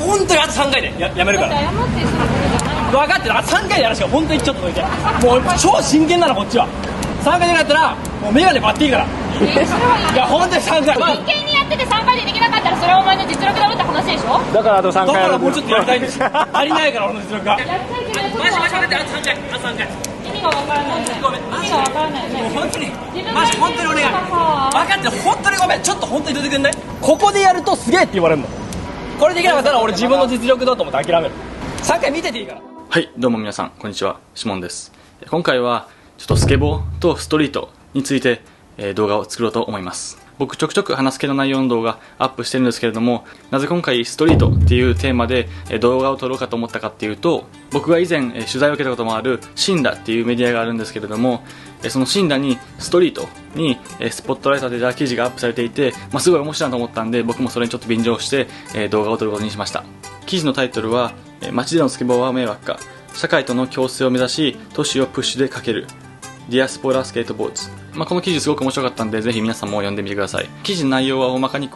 本当にあと3回でやめるから。分かってる。あと3回でやらしいから本当にちょっとどいて。もう超真剣なのこっちは。3回でなったらもうメガネバッティいいから。いや本当に3回。真剣にやってて3回でできなかったらそれはお前の実力だろって話でしょ。だからあと3回だからもうちょっとやりたいんです。足りないから俺の実力が。やりたいけどマジ分かって、あと3回、あと3回。意味が分からない。ごめん、マジ意味が分からないね。もう本当に自分マジ本当にお願い。分かってる。本当にごめん。ちょっと本当にどいてくんない。ここでやるとすげえって言われるの。これできなかったら俺自分の実力だと思って諦める。3回見てていいから。はい、どうも皆さんこんにちは、シモンです。今回はちょっとスケボーとストリートについて、動画を作ろうと思います。僕ちょくちょく話す系の内容の動画アップしてるんですけれども、なぜ今回ストリートっていうテーマで動画を撮ろうかと思ったかっていうと、僕が以前取材を受けたこともあるシンダっていうメディアがあるんですけれども、そのシンダにストリートにスポットライトで記事がアップされていて、すごい面白いなと思ったんで、僕もそれにちょっと便乗して動画を撮ることにしました。記事のタイトルは街でのスケボーは迷惑か、社会との共生を目指し都市をプッシュでかけるディアスポラスケートボーツ。この記事すごく面白かったんで、ぜひ皆さんも読んでみてください。記事の内容は大まかに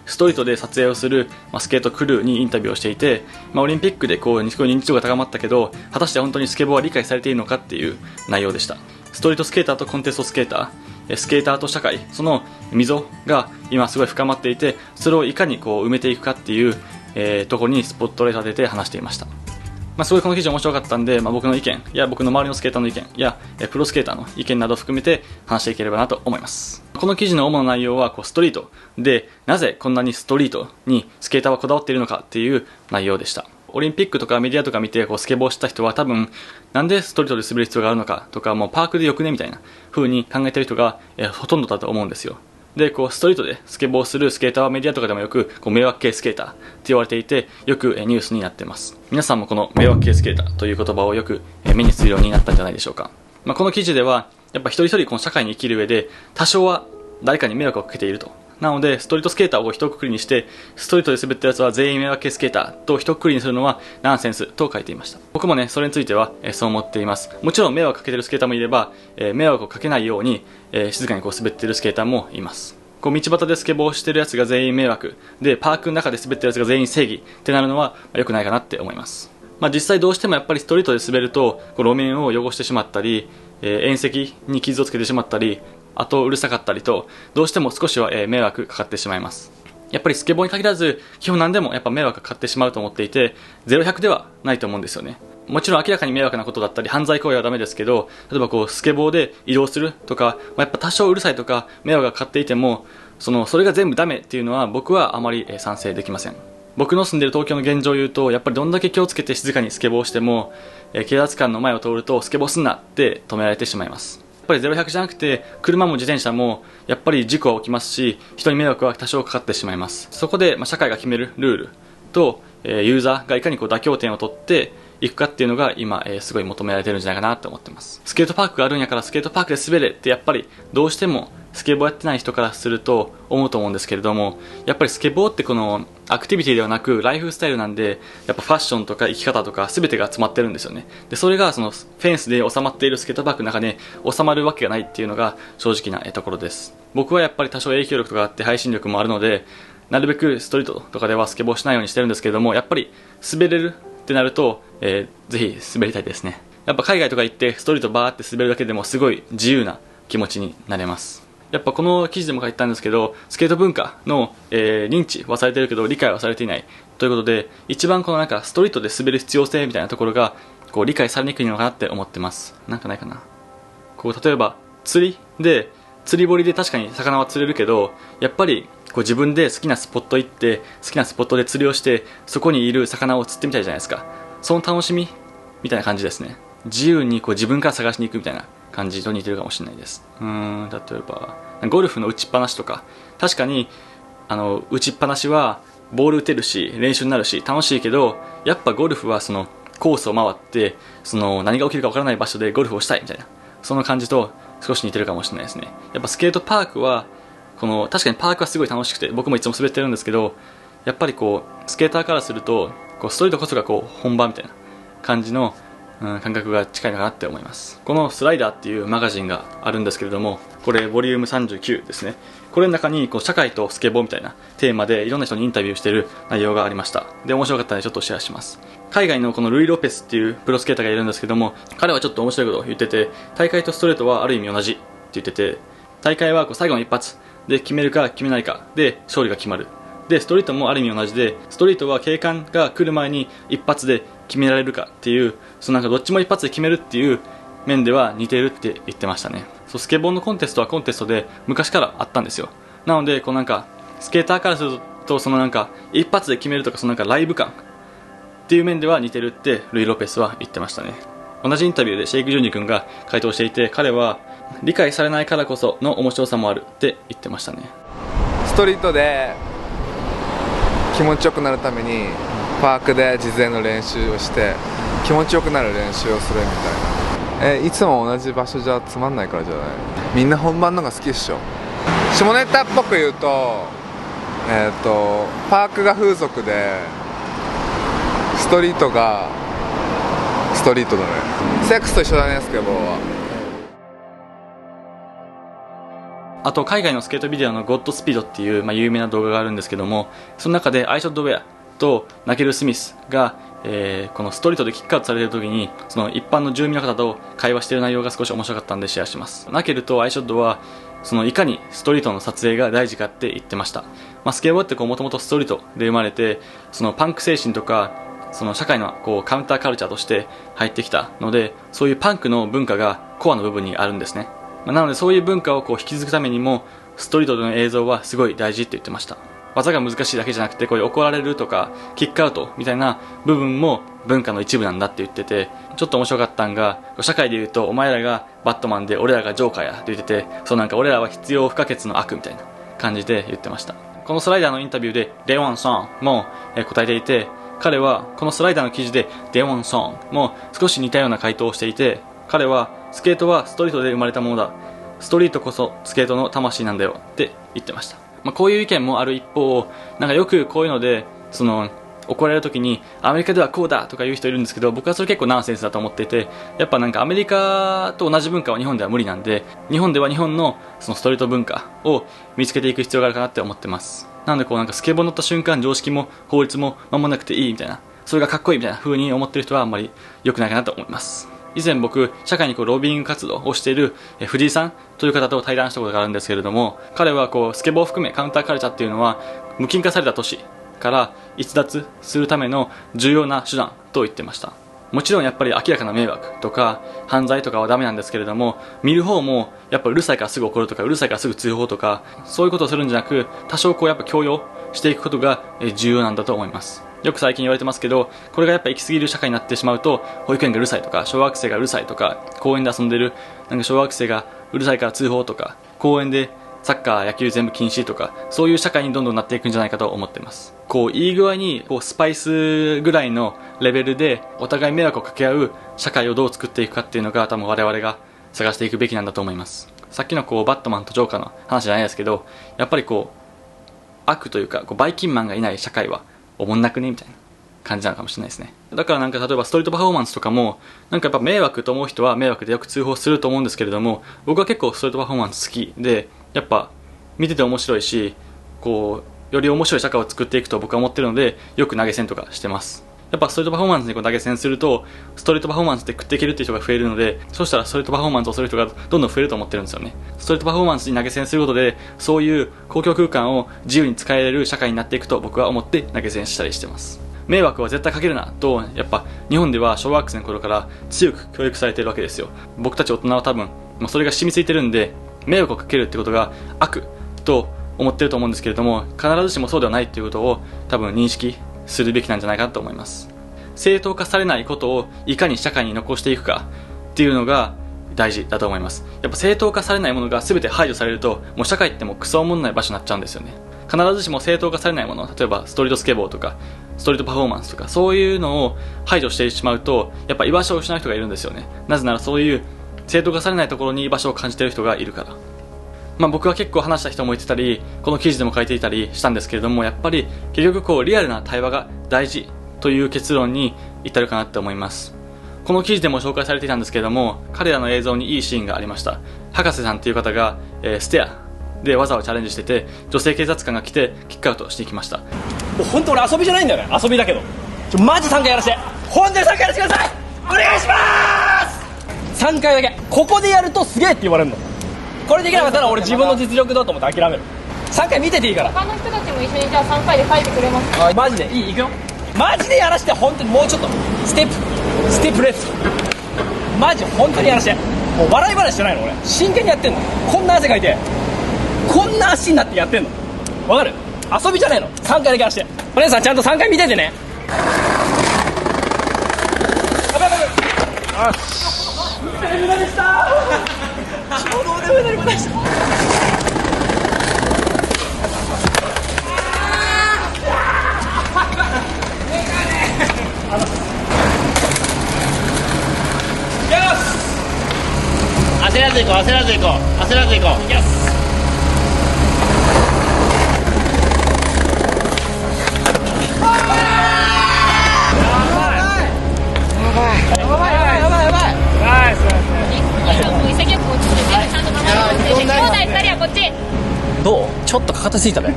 ストリートで撮影をする、スケートクルーにインタビューをしていて、オリンピックで認知度が高まったけど、果たして本当にスケボーは理解されているのかっていう内容でした。ストリートスケーターとコンテストスケーター、スケーターと社会、その溝が今すごい深まっていて、それをいかに埋めていくかっていう、ところにスポットライトを当てて話していました。すごいこの記事面白かったんで、僕の意見や僕の周りのスケーターの意見やプロスケーターの意見などを含めて話していければなと思います。この記事の主な内容はストリートでなぜこんなにストリートにスケーターはこだわっているのかっていう内容でした。オリンピックとかメディアとか見てスケボーした人は多分なんでストリートで滑る必要があるのかとか、もうパークでよくねみたいな風に考えている人がほとんどだと思うんですよ。でストリートでスケボーするスケーターはメディアとかでもよく迷惑系スケーターって言われていて、よくニュースになっています。皆さんもこの迷惑系スケーターという言葉をよく目にするようになったんじゃないでしょうか。この記事ではやっぱ一人一人この社会に生きる上で多少は誰かに迷惑をかけていると。なのでストリートスケーターを一括りにして、ストリートで滑ったやつは全員迷惑系スケーターと一括りにするのはナンセンスと書いていました。僕もねそれについてはそう思っています。もちろん迷惑をかけているスケーターもいれば、迷惑をかけないように静かに滑っているスケーターもいます。道端でスケボーしてるやつが全員迷惑で、パークの中で滑ってるやつが全員正義ってなるのは良くないかなって思います。実際どうしてもやっぱりストリートで滑ると路面を汚してしまったり、縁石に傷をつけてしまったり、あとうるさかったりと、どうしても少しは迷惑かかってしまいます。やっぱりスケボーに限らず基本何でもやっぱ迷惑かかってしまうと思っていて、0-100ではないと思うんですよね。もちろん明らかに迷惑なことだったり犯罪行為はダメですけど、例えばスケボーで移動するとか、やっぱ多少うるさいとか迷惑がかかっていてもそれが全部ダメっていうのは僕はあまり賛成できません。僕の住んでいる東京の現状を言うと、やっぱりどんだけ気をつけて静かにスケボーしても警察官の前を通るとスケボーすんなって止められてしまいます。やっぱり0-100じゃなくて車も自転車もやっぱり事故は起きますし、人に迷惑は多少かかってしまいます。そこで社会が決めるルールとユーザーがいかに妥協点を取っていくかっていうのが今すごい求められてるんじゃないかなと思ってます。スケートパークがあるんやからスケートパークで滑れってやっぱりどうしてもスケボーやってない人からすると思うと思うんですけれども、やっぱりスケボーってアクティビティではなくライフスタイルなんで、やっぱファッションとか生き方とか全てが詰まってるんですよね。でそれがフェンスで収まっているスケートパークの中で収まるわけがないっていうのが正直なところです。僕はやっぱり多少影響力とかあって配信力もあるので、なるべくストリートとかではスケボーしないようにしてるんですけれども、やっぱり滑れるってなると、ぜひ滑りたいですね。やっぱ海外とか行ってストリートバーって滑るだけでもすごい自由な気持ちになれます。やっぱこの記事でも書いてたんですけど、スケート文化の、認知はされてるけど理解はされていないということで、一番ストリートで滑る必要性みたいなところが理解されにくいのかなって思ってます。なんかないかな。例えば釣り堀で確かに魚は釣れるけど、やっぱり自分で好きなスポット行って好きなスポットで釣りをしてそこにいる魚を釣ってみたいじゃないですか。その楽しみみたいな感じですね。自由に自分から探しに行くみたいな感じと似てるかもしれないです。例えばゴルフの打ちっぱなしとか、確かに打ちっぱなしはボール打てるし練習になるし楽しいけど、やっぱゴルフはコースを回って何が起きるか分からない場所でゴルフをしたいみたいな、その感じと少し似てるかもしれないですね。やっぱスケートパークは確かにパークはすごい楽しくて僕もいつも滑ってるんですけど、やっぱりスケーターからするとストリートこそが本番みたいな感じの感覚が近いのかなって思います。このスライダーっていうマガジンがあるんですけれども、これボリューム39ですね。これの中にこう社会とスケボーみたいなテーマでいろんな人にインタビューしている内容がありました。で、面白かったのでちょっとシェアします。海外のこのルイ・ロペスっていうプロスケーターがいるんですけども、彼はちょっと面白いことを言ってて、大会とストレートはある意味同じって言ってて、大会はこう最後の一発で決めるか決めないかで勝利が決まる。で、ストリートもある意味同じで、ストリートは警官が来る前に一発で決められるかっていう、そのなんかどっちも一発で決めるっていう面では似てるって言ってましたね。そう、スケボーのコンテストはコンテストで昔からあったんですよ。なのでこうなんかスケーターからするとそのなんか一発で決めるとか、そのなんかライブ感っていう面では似てるってルイ・ロペスは言ってましたね。同じインタビューでシェイク・ジュニ君が回答していて、彼は理解されないからこその面白さもあるって言ってましたね。ストリートで気持ちよくなるためにパークで事前の練習をして気持ちよくなる練習をするみたいな。いつも同じ場所じゃつまんないからじゃない？みんな本番のが好きっしょ。下ネタっぽく言うと、パークが風俗でストリートがストリートだね。セックスと一緒だね、スケボーは。あと海外のスケートビデオのゴッドスピードっていう、有名な動画があるんですけども、その中でアイショッドウェアとナケル・スミスが、このストリートでキックアウトされる時にその一般の住民の方と会話している内容が少し面白かったんでシェアします。ナケルとアイショッドはそのいかにストリートの撮影が大事かって言ってました。スケボーってもともとストリートで生まれて、そのパンク精神とかその社会のカウンターカルチャーとして入ってきたので、そういうパンクの文化がコアの部分にあるんですね。なのでそういう文化を引き継ぐためにもストリートでの映像はすごい大事って言ってました。技が難しいだけじゃなくて、こういう怒られるとかキックアウトみたいな部分も文化の一部なんだって言ってて、ちょっと面白かったんが、社会で言うとお前らがバットマンで俺らがジョーカーやって言ってて、そうなんか俺らは必要不可欠の悪みたいな感じで言ってました。このスライダーのインタビューでデワンソンも答えていて、彼はこのスライダーの記事でデワンソンも少し似たような回答をしていて、彼はスケートはストリートで生まれたものだ、ストリートこそスケートの魂なんだよって言ってました。こういう意見もある一方、なんかよくこういうのでその怒られる時にアメリカではこうだとか言う人いるんですけど、僕はそれ結構ナンセンスだと思っていて、やっぱなんかアメリカと同じ文化は日本では無理なんで、日本では日本のそのストリート文化を見つけていく必要があるかなって思ってます。なのでなんかスケボー乗った瞬間常識も法律も守らなくていいみたいな、それがかっこいいみたいな風に思ってる人はあんまり良くないかなと思います。以前僕社会にロビーイング活動をしている藤井さんという方と対談したことがあるんですけれども、彼はスケボーを含めカウンターカルチャーっていうのは無菌化された都市から逸脱するための重要な手段と言ってました。もちろんやっぱり明らかな迷惑とか犯罪とかはダメなんですけれども、見る方もやっぱうるさいからすぐ怒るとかうるさいからすぐ通報とかそういうことをするんじゃなく、多少やっぱ強要していくことが重要なんだと思います。よく最近言われてますけど、これがやっぱ行き過ぎる社会になってしまうと、保育園がうるさいとか小学生がうるさいとか、公園で遊んでるなんか小学生がうるさいから通報とか、公園でサッカー野球全部禁止とか、そういう社会にどんどんなっていくんじゃないかと思ってます。いい具合にスパイスぐらいのレベルでお互い迷惑をかけ合う社会をどう作っていくかっていうのが多分我々が探していくべきなんだと思います。さっきのバットマンとジョーカーの話じゃないですけど、やっぱり悪というかバイキンマンがいない社会はおもんなくねみたいな感じなのかもしれないですね。だからなんか例えばストリートパフォーマンスとかもなんかやっぱ迷惑と思う人は迷惑でよく通報すると思うんですけれども、僕は結構ストリートパフォーマンス好きで、やっぱ見てて面白いし、より面白い社会を作っていくと僕は思ってるので、よく投げ銭とかしてます。やっぱストリートパフォーマンスに投げ銭するとストリートパフォーマンスで食っていけるっていう人が増えるので、そうしたらストリートパフォーマンスをする人がどんどん増えると思ってるんですよね。ストリートパフォーマンスに投げ銭することでそういう公共空間を自由に使えれる社会になっていくと僕は思って投げ銭したりしてます。迷惑は絶対かけるなとやっぱ日本では小学生の頃から強く教育されているわけですよ。僕たち大人は多分それが染みついてるんで、迷惑をかけるってことが悪と思ってると思うんですけれども、必ずしもそうではないっていうことを多分認識するべきなんじゃないかなと思います。正当化されないことをいかに社会に残していくかっていうのが大事だと思います。やっぱ正当化されないものが全て排除されると、もう社会ってクソおもんない場所になっちゃうんですよね。必ずしも正当化されないもの、例えばストリートスケボーとかストリートパフォーマンスとかそういうのを排除してしまうと、やっぱ居場所を失う人がいるんですよね。なぜならそういう正当化されないところに居場所を感じている人がいるから。僕は結構話した人も言ってたり、この記事でも書いていたりしたんですけれども、やっぱり結局リアルな対話が大事という結論に至るかなって思います。この記事でも紹介されていたんですけれども、彼らの映像にいいシーンがありました。博士さんっていう方が、ステアで技をチャレンジしてて、女性警察官が来てキックアウトしていきました。もう本当俺遊びじゃないんだよね。遊びだけどマジ3回やらせて、本当に3回やらせてください。お願いします。3回だけ。ここでやるとすげえって言われるの。これできなかったら俺自分の実力だと思って諦める。3回見てていいから。他の人たちも一緒にじゃあ3回で書いてくれますか。マジでいい、いくよ。マジでやらして、本当にもうちょっとステップレッツ、マジ本当にやらして。もう笑い話じゃないの、俺真剣にやってんの。こんな汗かいてこんな足になってやってんの、わかる？遊びじゃないの。3回だけやらして。お姉さんちゃんと3回見ててね。無駄でした。衝動で無駄でした。焦らず行こう、焦らず行こう、焦らず行こう。よし。もう潔く落ち着いてちゃんと名前を伏せて、兄弟2人はこっち。どう？ちょっとかかとついたね。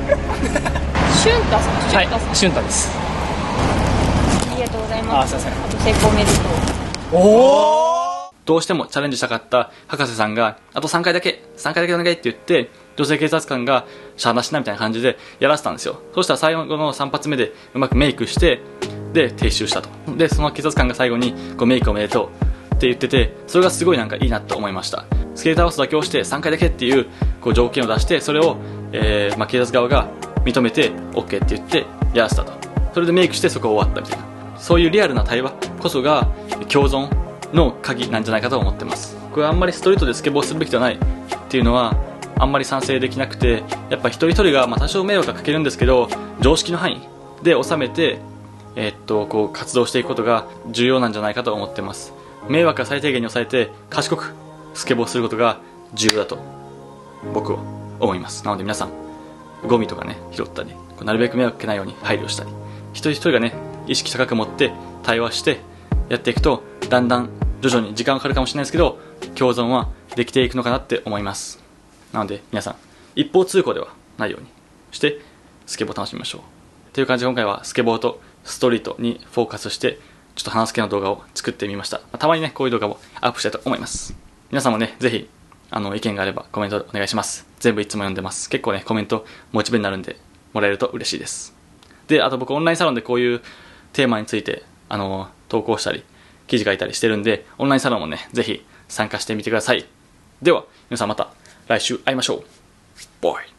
シュンタさん。はい、俊太です。ありがとうございます。あ、すいません。あと成功おめでとう。おお。どうしてもチャレンジしたかった博士さんが、あと3回だけお願いって言って、女性警察官がしゃーなしなみたいな感じでやらせたんですよ。そしたら最後の3発目でうまくメイクして、で、撤収したと。で、その警察官が最後にメイクおめでとうって言ってて、それがすごいなんかいいなと思いました。スケーターバスだけをして3回だけっていう条件を出して、それを、警察側が認めて OK って言ってやらせたと。それでメイクしてそこ終わったみたいな。そういうリアルな対話こそが共存の鍵なんじゃないかと思ってます。これあんまりストリートでスケボーするべきではないっていうのはあんまり賛成できなくて、やっぱ一人一人が多少迷惑はかけるんですけど、常識の範囲で収めて活動していくことが重要なんじゃないかと思ってます。迷惑は最低限に抑えて賢くスケボーすることが重要だと僕は思います。なので皆さんゴミとかね拾ったり、なるべく迷惑かけないように配慮したり、一人一人がね意識高く持って対話してやっていくと、だんだん徐々に時間がかかるかもしれないですけど共存はできていくのかなって思います。なので皆さん一方通行ではないようにしてスケボー楽しみましょうという感じで、今回はスケボーとストリートにフォーカスしてちょっと話す系の動画を作ってみました。たまにねこういう動画をアップしたいと思います。皆さんもねぜひ意見があればコメントお願いします。全部いつも読んでます。結構ねコメントモチベになるんでもらえると嬉しいです。で、あと僕オンラインサロンでこういうテーマについて投稿したり記事書いたりしてるんで、オンラインサロンもねぜひ参加してみてください。では皆さんまた来週会いましょう。バイ。